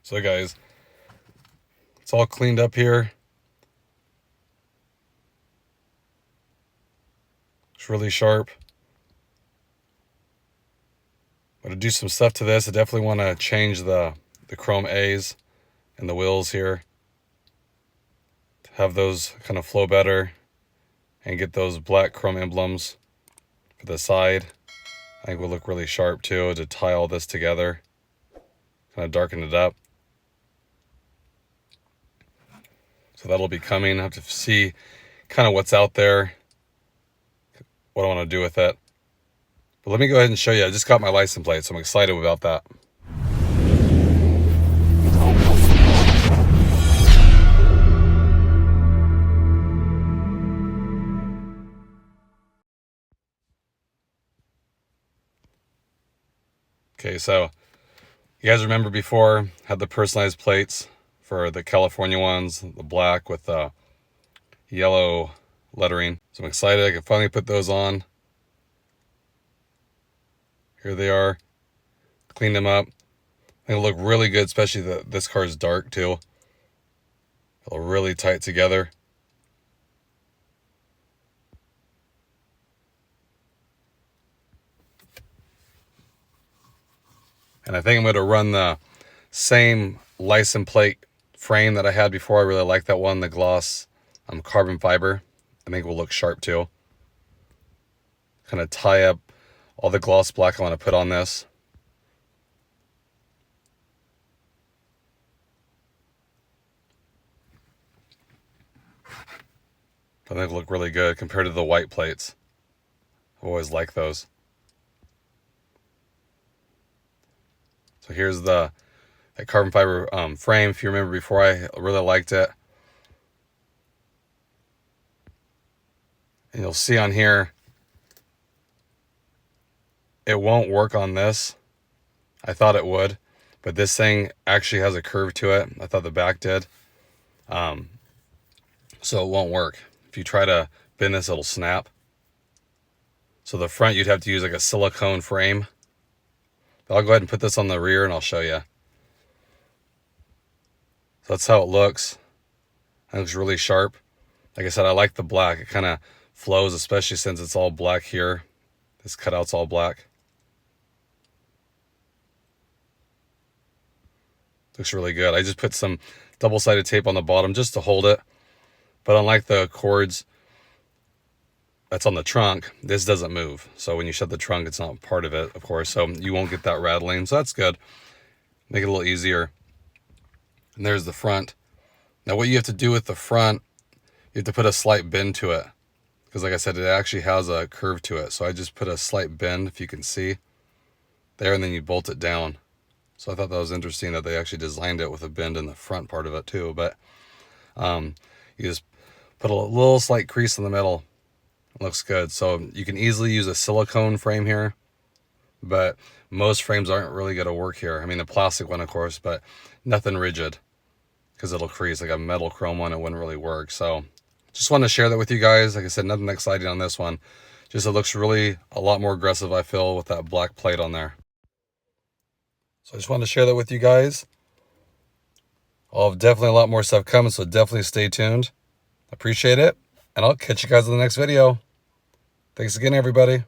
So guys, it's all cleaned up here. It's really sharp. I'm going to do some stuff to this. I definitely want to change the chrome A's and the wheels here to have those kind of flow better and get those black chrome emblems for the side. I think will look really sharp too to tie all this together, kind of darken it up. So that'll be coming. I have to see kind of what's out there, what I want to do with it. But let me go ahead and show you. I just got my license plate, so I'm excited about that. Okay, so you guys remember before, had the personalized plates for the California ones, the black with the yellow lettering. So I'm excited I can finally put those on. Here they are. Cleaned them up. They look really good, especially that this car is dark too. It'll really tight together. And I think I'm going to run the same license plate frame that I had before. I really like that one, the gloss carbon fiber. I think it will look sharp too. Kind of tie up all the gloss black I want to put on this. I think it'll look really good compared to the white plates. I always like those. So here's that carbon fiber frame. If you remember before, I really liked it. And you'll see on here, it won't work on this. I thought it would, but this thing actually has a curve to it. I thought the back did. So it won't work. If you try to bend this, it'll snap. So the front, you'd have to use like a silicone frame. But I'll go ahead and put this on the rear and I'll show you. So that's how it looks. It looks really sharp. Like I said, I like the black. It kind of flows, especially since it's all black here. This cutout's all black. Looks really good. I just put some double-sided tape on the bottom just to hold it. But unlike the Accords that's on the trunk, this doesn't move. So when you shut the trunk, it's not part of it, of course. So you won't get that rattling. So that's good. Make it a little easier. And there's the front. Now what you have to do with the front, you have to put a slight bend to it. Because like I said, it actually has a curve to it. So I just put a slight bend, if you can see, there, and then you bolt it down. So I thought that was interesting that they actually designed it with a bend in the front part of it too. But you just put a little slight crease in the middle. It looks good. So you can easily use a silicone frame here, but most frames aren't really going to work here. I mean, the plastic one, of course, but nothing rigid because it'll crease. Like a metal chrome one, it wouldn't really work. So just want to share that with you guys. Like I said, nothing exciting on this one. Just it looks really a lot more aggressive, I feel, with that black plate on there. So I just wanted to share that with you guys. I'll have definitely a lot more stuff coming, so definitely stay tuned. Appreciate it, and I'll catch you guys in the next video. Thanks again, everybody.